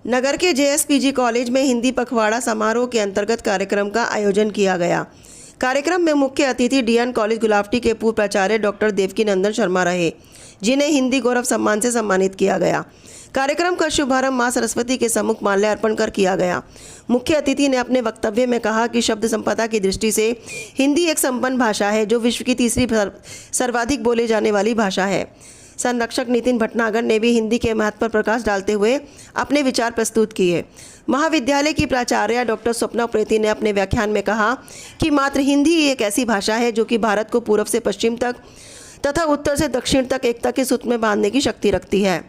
नगर के JSPG college में हिंदी पखवाड़ा समारोह के अंतर्गत कार्यक्रम का आयोजन किया गया। कार्यक्रम में मुख्य अतिथि DN कॉलेज गुलावटी के पूर्व प्राचार्य डॉक्टर देवकीनंदन शर्मा रहे, जिन्हें हिंदी गौरव सम्मान से सम्मानित किया गया। कार्यक्रम का शुभारंभ मां सरस्वती के सम्मुख माल्यार्पण कर किया गया। मुख्य अतिथि ने अपने वक्तव्य में कहा कि शब्द संपदा की दृष्टि से हिंदी एक संपन्न भाषा है, जो विश्व की तीसरी सर्वाधिक बोले जाने वाली भाषा है। संरक्षक नितिन भटनागर ने भी हिंदी के महत्व पर प्रकाश डालते हुए अपने विचार प्रस्तुत किए। महाविद्यालय की प्राचार्य डॉक्टर स्वप्ना प्रेती ने अपने व्याख्यान में कहा कि मात्र हिंदी एक ऐसी भाषा है जो कि भारत को पूर्व से पश्चिम तक तथा उत्तर से दक्षिण तक एकता के सूत्र में बांधने की शक्ति रखती है।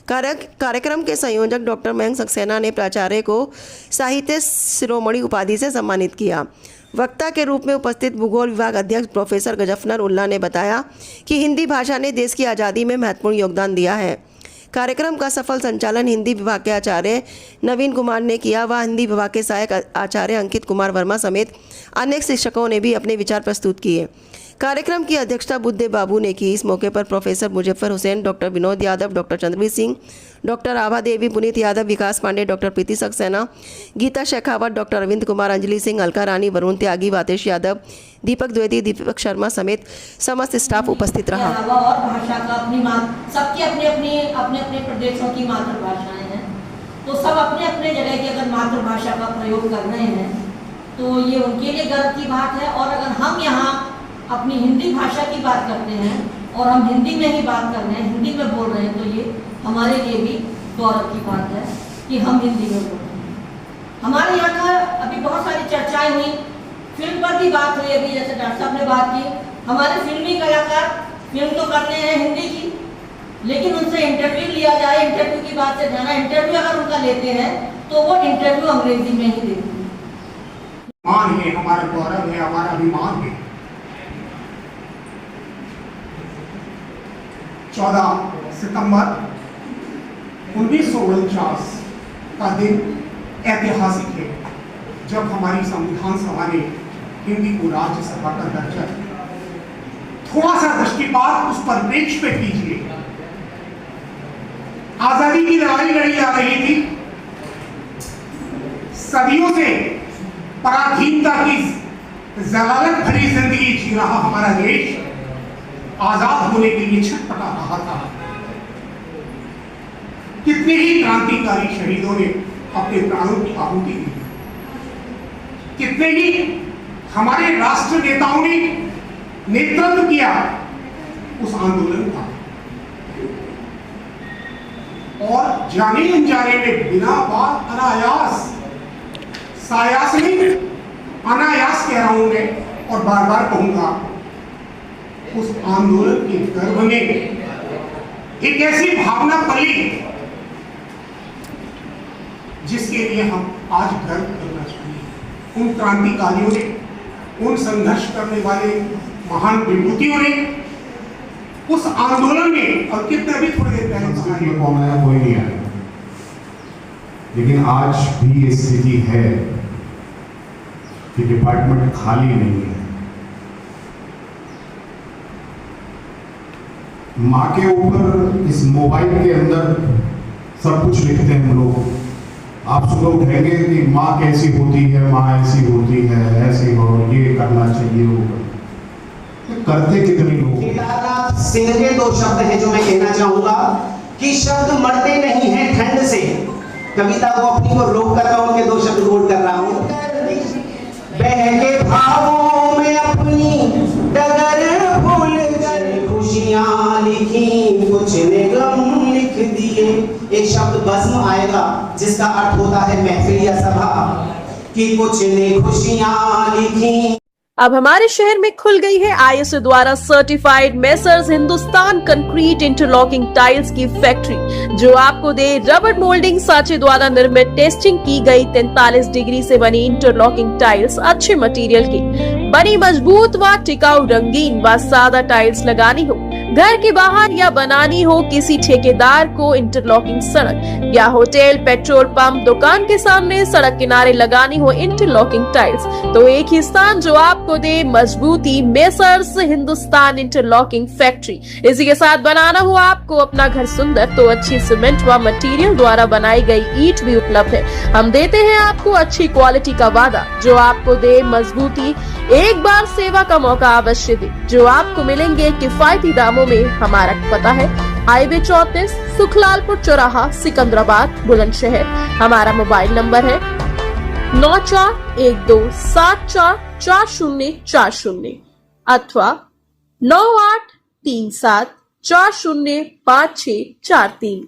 कार्यक्रम के संयोजक डॉक्टर मयंक सक्सेना ने प्राचार्य को साहित्य शिरोमणि उपाधि से सम्मानित किया। वक्ता के रूप में उपस्थित भूगोल विभाग अध्यक्ष प्रोफेसर गजफर उल्लाह ने बताया कि हिंदी भाषा ने देश की आज़ादी में महत्वपूर्ण योगदान दिया है। कार्यक्रम का सफल संचालन हिंदी विभाग के आचार्य नवीन कुमार ने किया। वह हिंदी विभाग के सहायक आचार्य अंकित कुमार वर्मा समेत अनेक शिक्षकों ने भी अपने विचार प्रस्तुत किए। कार्यक्रम की अध्यक्षता बुद्धदेव बाबू ने की। इस मौके पर professor Muzaffar Hussain, doctor Vinod Yadav, doctor Chandraveer Singh, doctor Abha Devi, Puneet Yadav, Vikas Pandey, doctor Preeti Saxena, Geeta Shekhawat, doctor Arvind Kumar, Anjali Singh, Alka Rani, Varun Tyagi, Vatesh Yadav, Deepak Dwivedi, Deepak Sharma समेत समस्त स्टाफ उपस्थित रहा। और भाषा का अपनी सबकी अपने प्रदेशों की मातृभाषाएं हैं, तो सब अपने अपने जगह की अगर मातृभाषा का प्रयोग कर रहे हैं तो ये उनके लिए गर्व की बात है। और अगर हम यहाँ अपनी हिंदी भाषा की बात करते हैं और हम हिंदी में ही बात कर रहे हैं, हिंदी में बोल रहे हैं, तो ये हमारे लिए भी गौरव की बात है कि हम हिंदी में बोल रहे हैं। हमारे यहाँ का अभी बहुत सारी चर्चाएं हुई, फिल्म पर भी बात हुई अभी, जैसे डॉक्टर साहब ने बात की। हमारे फिल्मी कलाकार फिल्म तो करते हैं हिंदी की, लेकिन उनसे इंटरव्यू लिया जाए, इंटरव्यू की बात से जाना, इंटरव्यू अगर उनका लेते हैं तो वो इंटरव्यू अंग्रेजी में ही देते हैं। मान है, हमारा गौरव है, हमारा अभिमान है। 14 सितंबर 1949 का दिन ऐतिहासिक है, जब हमारी संविधान सभा ने हिंदी को राज्यसभा का दर्जा दिया। थोड़ा सा दृष्टिपात उस परिप्रेक्ष्य पे कीजिए। आजादी की लड़ाई लड़ी जा रही थी, सदियों से पराधीनता की जलालत भरी जिंदगी जी रहा हमारा देश आजाद होने के लिए छटपटा रहा था। कितने ही क्रांतिकारी शहीदों ने अपने प्राणों की आहुति दी, कितने ही हमारे राष्ट्र नेताओं ने नेतृत्व किया उस आंदोलन का। और जाने अनजाने में बिना बात अनायास, सायास नहीं, अनायास कह रहा हूं मैं और बार बार कहूंगा, उस आंदोलन के गर्भ में एक ऐसी भावना पली जिसके लिए हम आज गर्व करना चाहिए। उन क्रांतिकारियों ने, उन संघर्ष करने वाले महान विभूतियों ने उस आंदोलन में, और कितने भी थोड़ी देर पहले कोई नहीं आया, लेकिन आज भी ये स्थिति है कि डिपार्टमेंट खाली नहीं है। माँ के ऊपर इस मोबाइल के अंदर सब कुछ लिखते हैं हम लोग। आप सुबह उठेंगे कि माँ कैसी होती है, माँ ऐसी होती है, ऐसी हो, ये करना चाहिए, वो करते कितने लोग। सिंह के 2 शब्द हैं जो मैं कहना चाहूंगा कि शब्द मरते नहीं हैं ठंड से। कविता को अपनी को रोक कर मैं उनके 2 शब्द कोट कर रहा हूँ। बह के भावों में अपनी डगर भूल कर खुशियां लिखी, कुछ ने गम लिख दिए। एक शब्द बज़्म आएगा जिसका अर्थ होता है महफिल या सभा, कि कुछ ने खुशियां लिखी। अब हमारे शहर में खुल गई है ISO द्वारा certified messrs Hindustan concrete interlocking tiles की फैक्ट्री, जो आपको दे रबर मोल्डिंग सांचे द्वारा निर्मित टेस्टिंग की गई 43 डिग्री से बनी इंटरलॉकिंग टाइल्स अच्छे मटेरियल की बनी, मजबूत व टिकाऊ, रंगीन व सादा टाइल्स लगानी हो। घर के बाहर या बनानी हो किसी ठेकेदार को इंटरलॉकिंग सड़क, या होटल, पेट्रोल पंप, दुकान के सामने सड़क किनारे लगानी हो इंटरलॉकिंग टाइल्स, तो एक ही स्थान जो आपको दे मजबूती, मेसर्स हिंदुस्तान इंटरलॉकिंग फैक्ट्री। इसी के साथ बनाना हो आपको अपना घर सुंदर, तो अच्छी सीमेंट व मटेरियल द्वारा बनाई गई ईंट भी उपलब्ध है। हम देते हैं आपको अच्छी क्वालिटी का वादा जो आपको दे मजबूती। एक बार सेवा का मौका अवश्य दे, जो आपको मिलेंगे किफायती दामों में। हमारा पता है हाईवे 34, सुखलालपुर चौराहा, सिकंदराबाद, बुलंदशहर। हमारा मोबाइल नंबर है 9412744040 अथवा 9837405643।